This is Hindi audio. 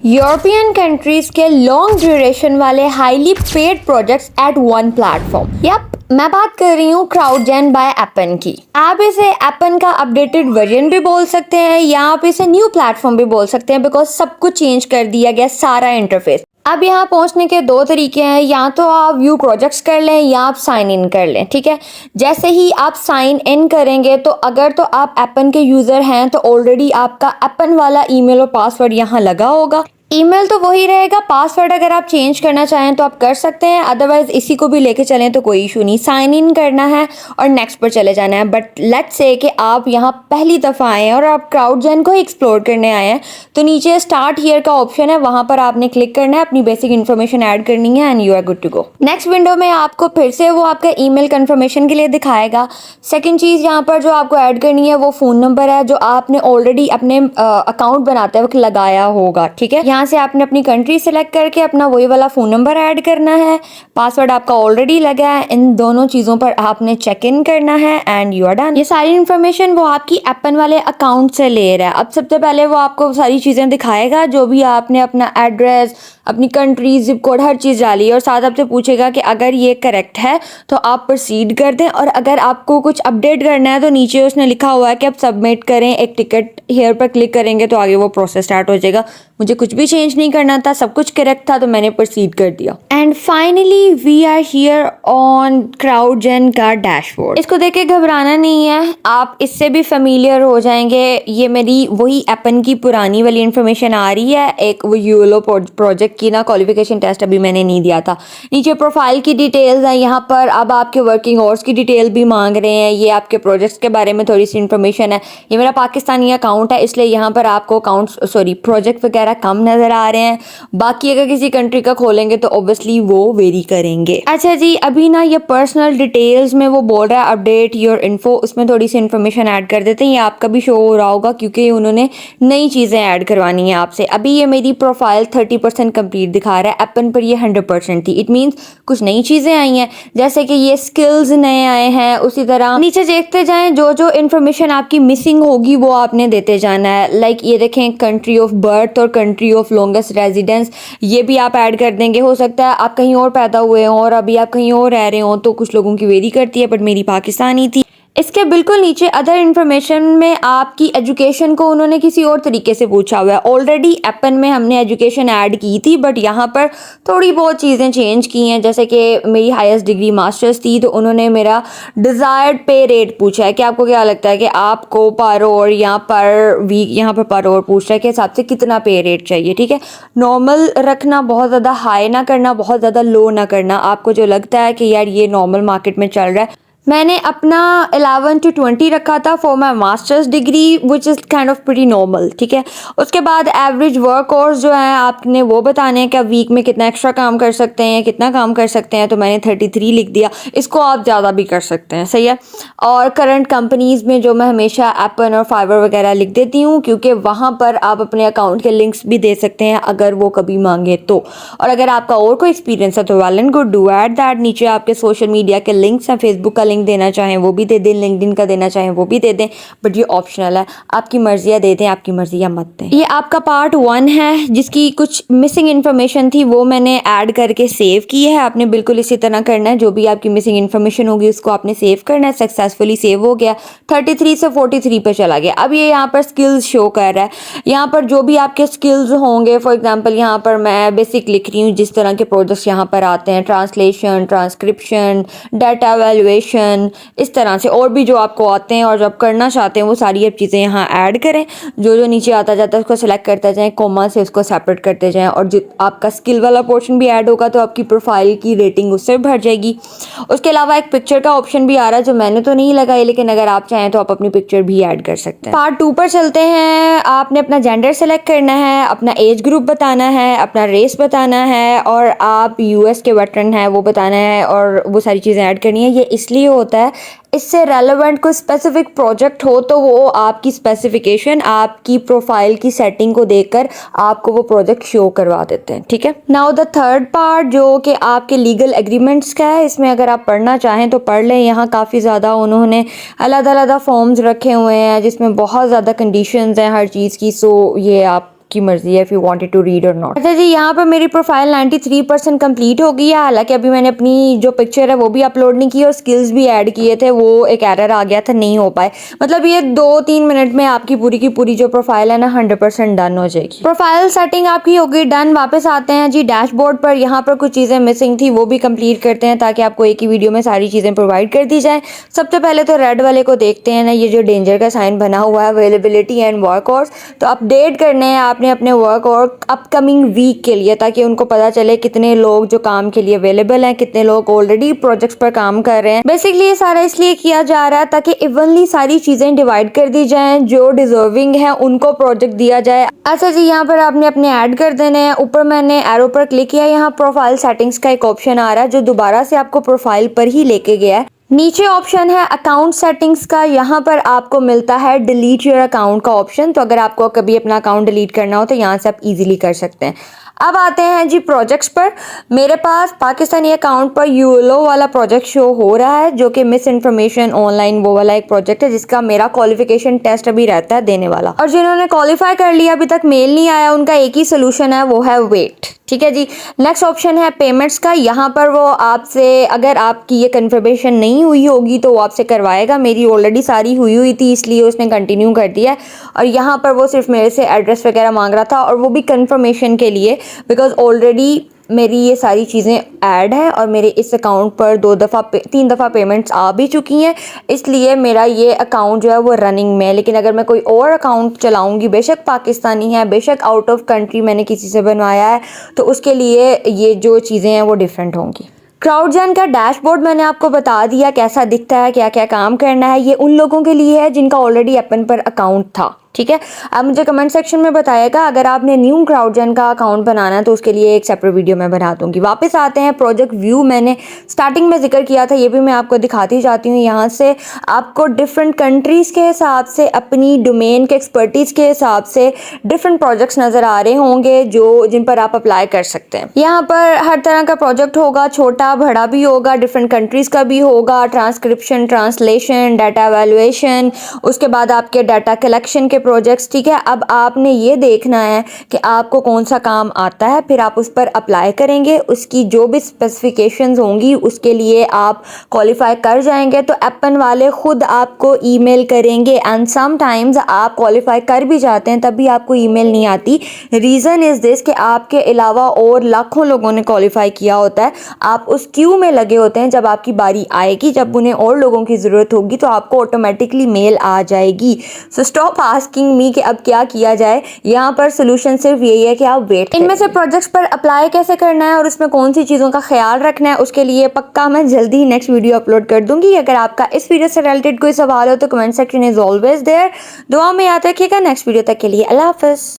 यूरोपियन कंट्रीज के लॉन्ग ड्यूरेशन वाले highly paid projects at one platform. Yup, मैं बात कर रही हूँ क्राउडजेन बाय एपन की। आप इसे एपन का अपडेटेड वर्जन भी बोल सकते हैं या आप इसे न्यू प्लेटफॉर्म भी बोल सकते हैं, बिकॉज सब कुछ चेंज कर दिया गया, सारा इंटरफेस। अब यहाँ पहुँचने के दो तरीके हैं, या तो आप व्यू प्रोजेक्ट्स कर लें या आप साइन इन कर लें। ठीक है, जैसे ही आप साइन इन करेंगे तो अगर तो आप एपन के यूज़र हैं तो ऑलरेडी आपका एपन वाला ईमेल और पासवर्ड यहाँ लगा होगा। ईमेल तो वही रहेगा, पासवर्ड अगर आप चेंज करना चाहें तो आप कर सकते हैं, अदरवाइज इसी को भी लेके चलें तो कोई इशू नहीं। साइन इन करना है और नेक्स्ट पर चले जाना है। बट लेट्स से कि आप यहाँ पहली दफ़ा आए हैं और आप क्राउडजेन को एक्सप्लोर करने आए हैं, तो नीचे स्टार्ट हियर का ऑप्शन है, वहाँ पर आपने क्लिक करना है, अपनी बेसिक इन्फॉर्मेशन ऐड करनी है and you are good to go. Next window में आपको फिर से वो आपका ईमेल कंफर्मेशन के लिए दिखाएगा। सेकेंड चीज़ यहाँ पर जो आपको ऐड करनी है वो फ़ोन नंबर है जो आपने ऑलरेडी अपने अकाउंट बनाते वक्त लगाया होगा। ठीक है, से आपने अपनी कंट्री सेलेक्ट करके अपना वही वाला फ़ोन नंबर ऐड करना है। पासवर्ड आपका ऑलरेडी लगा है, इन दोनों चीज़ों पर आपने चेक इन करना है एंड यू आर डन। ये सारी इन्फॉर्मेशन वो आपकी एपन वाले अकाउंट से ले रहा है। अब सबसे पहले वो आपको सारी चीज़ें दिखाएगा, जो भी आपने अपना एड्रेस, अपनी कंट्री, जिप कोड, हर चीज़ डाली है और साथ आपसे पूछेगा कि अगर ये करेक्ट है तो आप प्रोसीड कर दें, और अगर आपको कुछ अपडेट करना है तो नीचे उसने लिखा हुआ है कि आप सबमिट करें, एक टिकट हेयर पर क्लिक करेंगे तो आगे वो प्रोसेस स्टार्ट हो जाएगा। मुझे कुछ भी चेंज नहीं करना था, सब कुछ करेक्ट था, तो मैंने प्रोसीड कर दिया। And finally we are here on CrowdGen का डैशबोर्ड। इसको देख के घबराना नहीं है, आप इससे भी फेमिलियर हो जाएंगे। ये मेरी वही एपन की पुरानी वाली इन्फॉर्मेशन आ रही है, एक वो यूलो प्रोजेक्ट की ना क्वालिफिकेशन टेस्ट अभी मैंने नहीं दिया था। नीचे प्रोफाइल की डिटेल्स हैं, यहाँ पर अब आपके वर्किंग आवर्स की डिटेल भी मांग रहे हैं। ये आपके प्रोजेक्ट्स के बारे में थोड़ी सी इन्फॉर्मेशन है। ये मेरा पाकिस्तानी अकाउंट है, इसलिए यहाँ पर आपको प्रोजेक्ट वगैरह कम नज़र आ रहे हैं। बाकी अगर किसी कंट्री का खोलेंगे तो ऑब्वियसली वो वेरी करेंगे। अच्छा जी, अभी ना ये पर्सनल डिटेल्स में वो बोल रहा है अपडेट योर इन्फो, उसमें थोड़ी सी इन्फॉर्मेशन ऐड कर देते हैं। ये आपका भी शो हो रहा होगा क्योंकि उन्होंने नई चीज़ें ऐड करवानी है आपसे। अभी ये मेरी प्रोफाइल 30% कंप्लीट दिखा रहा है, एपन पर ये 100% थी। इट मीन्स कुछ नई चीज़ें आई हैं, जैसे कि ये स्किल्स नए आए हैं। उसी तरह नीचे देखते जाएं, जो जो इन्फॉर्मेशन आपकी मिसिंग होगी वो आपने देते जाना है। लाइक ये देखें, कंट्री ऑफ बर्थ और कंट्री ऑफ लॉन्गेस्ट रेजिडेंस, ये भी आप ऐड कर देंगे। हो सकता है आप कहीं और पैदा हुए हों और अभी आप कहीं और रह रहे हों, तो कुछ लोगों की वेरी करती है, बट मेरी पाकिस्तानी थी। इसके बिल्कुल नीचे अदर इन्फॉर्मेशन में आपकी एजुकेशन को उन्होंने किसी और तरीके से पूछा हुआ है। ऑलरेडी एपन में हमने एजुकेशन ऐड की थी, बट यहाँ पर थोड़ी बहुत चीज़ें चेंज की हैं। जैसे कि मेरी हाईएस्ट डिग्री मास्टर्स थी, तो उन्होंने मेरा डिज़ायर्ड पे रेट पूछा है कि आपको क्या लगता है कि आपको पर आवर या पर वीक, यहाँ पर आवर पूछ रहा है कि हिसाब से कितना पे रेट चाहिए। ठीक है, नॉर्मल रखना, बहुत ज़्यादा हाई ना करना, बहुत ज़्यादा लो ना करना। आपको जो लगता है कि यार ये नॉर्मल मार्केट में चल रहा है। मैंने अपना 11 to 20 रखा था for my masters degree, which is kind of pretty normal. ठीक है, उसके बाद एवरेज वर्क आवर्स जो है आपने वो बताने हैं कि आप वीक में कितना एक्स्ट्रा काम कर सकते हैं, कितना काम कर सकते हैं, तो मैंने 33 लिख दिया। इसको आप ज़्यादा भी कर सकते हैं, सही है। और करंट कंपनीज़ में जो मैं हमेशा एपन और फाइवर वगैरह लिख देती हूँ, क्योंकि वहाँ पर आप अपने अकाउंट के लिंक्स भी दे सकते हैं अगर वो कभी मांगे तो। और अगर आपका और कोई एक्सपीरियंस है तो well and good, do add that. नीचे आपके सोशल मीडिया के लिंक्स हैं, फेसबुक का लिंक देना चाहें वो भी दे दें, लिंक्डइन का देना चाहें वो भी दे दें, बट ये ऑप्शनल है, आपकी मर्जी या दे दें, आपकी मर्जी या मत दें। ये आपका पार्ट 1 है, जिसकी कुछ मिसिंग इन्फॉर्मेशन थी वो मैंने ऐड करके सेव की है। आपने बिल्कुल इसी तरह करना है, जो भी आपकी मिसिंग इन्फॉर्मेशन होगी उसको आपने सेव करना है। सक्सेसफुली सेव हो गया, 33 से 43 पे चला गया। अब ये यहाँ पर स्किल्स शो कर रहा है। यहाँ पर जो भी आपके स्किल्स होंगे, फॉर एग्जाम्पल यहाँ पर मैं बेसिक लिख रही हूँ, जिस तरह के प्रोजेक्ट्स यहाँ पर आते हैं, ट्रांसलेशन, ट्रांसक्रिप्शन, डाटा वैल्यूएशन, इस तरह से और भी जो आपको आते हैं और जो आप करना चाहते हैं वो सारी आप चीज़ें यहाँ ऐड करें। जो जो नीचे आता जाता है उसको सेलेक्ट करते जाएं, कोमा से उसको सेपरेट करते जाएं, और जो आपका स्किल वाला पोर्शन भी ऐड होगा तो आपकी प्रोफाइल की रेटिंग उससे भर जाएगी। उसके अलावा एक पिक्चर का ऑप्शन भी आ रहा है, जो मैंने तो नहीं लगाई, लेकिन अगर आप चाहें तो आप अपनी पिक्चर भी ऐड कर सकते हैं। पार्ट 2 पर चलते हैं। आपने अपना जेंडर सेलेक्ट करना है, अपना एज ग्रुप बताना है, अपना रेस बताना है, और आप यूएस के वेटरन हैं वो बताना है, और वो सारी चीज़ें ऐड करनी है। ये इसलिए होता है, इससे रेलेवेंट कोई स्पेसिफिक प्रोजेक्ट हो तो वो आपकी स्पेसिफिकेशन, आपकी प्रोफाइल की सेटिंग को देखकर आपको वो प्रोजेक्ट शो करवा देते हैं। ठीक है, नाउ द थर्ड पार्ट जो कि आपके लीगल एग्रीमेंट्स का है, इसमें अगर आप पढ़ना चाहें तो पढ़ लें। यहाँ काफ़ी ज़्यादा उन्होंने अलग अलग फॉर्म्स रखे हुए हैं जिसमें बहुत ज़्यादा कंडीशंस हैं हर चीज़ की, सो ये आप आपकी मर्जी है if you wanted to read और नॉट। अच्छा जी, यहाँ पर मेरी प्रोफाइल 93% कंप्लीट हो गई है। हालांकि अभी मैंने अपनी जो पिक्चर है वो भी अपलोड नहीं की और स्किल्स भी ऐड किए थे, वो एक एरर आ गया था, नहीं हो पाए। मतलब ये 2-3 मिनट में आपकी पूरी की पूरी जो प्रोफाइल है ना 100% डन हो जाएगी। प्रोफाइल सेटिंग आपकी हो गई डन। वापस आते हैं जी डैशबोर्ड पर। यहाँ पर कुछ चीज़ें मिसिंग थी वो भी कंप्लीट करते हैं ताकि आपको एक ही वीडियो में सारी चीज़ें प्रोवाइड कर दी जाए। सबसे पहले तो रेड वाले को देखते हैं ना, ये जो डेंजर का साइन बना हुआ है अवेलेबिलिटी एंड वर्क आवर्स, तो अपडेट करने हैं आपने अपने वर्क और अपकमिंग वीक के लिए, ताकि उनको पता चले कितने लोग जो काम के लिए अवेलेबल हैं, कितने लोग ऑलरेडी प्रोजेक्ट्स पर काम कर रहे हैं। बेसिकली ये सारा इसलिए किया जा रहा है ताकि इवनली सारी चीज़ें डिवाइड कर दी जाएं, जो डिजर्विंग है उनको प्रोजेक्ट दिया जाए। अच्छा जी, यहाँ पर आपने अपने ऐड कर देने हैं। ऊपर मैंने एरो पर क्लिक किया, यहाँ प्रोफाइल सेटिंग्स का एक ऑप्शन आ रहा है जो दोबारा से आपको प्रोफाइल पर ही लेके गया है। नीचे ऑप्शन है अकाउंट सेटिंग्स का, यहाँ पर आपको मिलता है डिलीट योर अकाउंट का ऑप्शन। तो अगर आपको कभी अपना अकाउंट डिलीट करना हो तो यहाँ से आप इजीली कर सकते हैं। अब आते हैं जी प्रोजेक्ट्स पर। मेरे पास पाकिस्तानी अकाउंट पर यूलो वाला प्रोजेक्ट शो हो रहा है जो कि मिस इन्फॉर्मेशन ऑनलाइन वो वाला एक प्रोजेक्ट है जिसका मेरा क्वालिफिकेशन टेस्ट अभी रहता है देने वाला। और जिन्होंने क्वालिफाई कर लिया अभी तक मेल नहीं आया, उनका एक ही सोल्यूशन है, वो है वेट। ठीक है जी। नेक्स्ट ऑप्शन है पेमेंट्स का। यहाँ पर वो आपसे, अगर आपकी ये कन्फर्मेशन नहीं हुई होगी तो वो आपसे करवाएगा। मेरी ऑलरेडी सारी हुई थी इसलिए उसने कंटिन्यू कर दिया। और यहाँ पर वो सिर्फ मेरे से एड्रेस वगैरह मांग रहा था और वो भी कन्फर्मेशन के लिए, बिकॉज ऑलरेडी मेरी ये सारी चीज़ें ऐड हैं और मेरे इस अकाउंट पर 3 दफ़ा पेमेंट्स आ भी चुकी हैं, इसलिए मेरा ये अकाउंट जो है वो रनिंग में है। लेकिन अगर मैं कोई और अकाउंट चलाऊंगी, बेशक पाकिस्तानी है, बेशक आउट ऑफ कंट्री मैंने किसी से बनवाया है, तो उसके लिए ये जो चीज़ें हैं वो डिफरेंट होंगी। क्राउडजेन का डैशबोर्ड मैंने आपको बता दिया कैसा दिखता है, क्या क्या काम करना है। ये उन लोगों के लिए है जिनका ऑलरेडी एपन पर अकाउंट था। ठीक है, आप मुझे कमेंट सेक्शन में बताइएगा अगर आपने न्यू क्राउडजेन का अकाउंट बनाना है तो उसके लिए एक सेपरेट वीडियो मैं बना दूंगी। वापस आते हैं प्रोजेक्ट व्यू, मैंने स्टार्टिंग में जिक्र किया था, ये भी मैं आपको दिखाती जाती हूँ। यहाँ से आपको डिफरेंट कंट्रीज़ के हिसाब से, अपनी डोमेन के एक्सपर्टीज़ के हिसाब से डिफरेंट प्रोजेक्ट्स नज़र आ रहे होंगे जिन पर आप अप्लाई कर सकते हैं। यहाँ पर हर तरह का प्रोजेक्ट होगा, छोटा बड़ा भी होगा, डिफरेंट कंट्रीज़ का भी होगा, ट्रांसक्रिप्शन, ट्रांसलेशन, डाटा एवेलुएशन, उसके बाद आपके डाटा कलेक्शन के प्रोजेक्ट्स। ठीक है, अब आपने ये देखना है कि आपको कौन सा काम आता है, फिर आप उस पर अप्लाई करेंगे। उसकी जो भी स्पेसिफिकेशंस होंगी उसके लिए आप क्वालिफाई कर जाएंगे तो एपन वाले खुद आपको ईमेल करेंगे। एंड समटाइम्स आप क्वालिफाई कर भी जाते हैं तब भी आपको ईमेल नहीं आती। रीज़न इज़ दिस कि आपके अलावा और लाखों लोगों ने क्वालिफाई किया होता है, आप उस क्यू में लगे होते हैं। जब आपकी बारी आएगी, जब उन्हें और लोगों की ज़रूरत होगी तो आपको ऑटोमेटिकली मेल आ जाएगी। सो स्टॉप आस्किंग मी कि अब क्या किया जाए। यहाँ पर सोल्यूशन सिर्फ यही है कि आप वेट। इनमें से प्रोजेक्ट्स पर अप्लाई कैसे करना है और उसमें कौन सी चीज़ों का ख्याल रखना है, उसके लिए पक्का मैं जल्दी ही नेक्स्ट वीडियो अपलोड कर दूंगी। अगर आपका इस वीडियो से रिलेटेड कोई सवाल हो तो comment section is always there. दुआ में याद रखिएगा। नेक्स्ट वीडियो तक के लिए अल्लाह हाफ़िज़।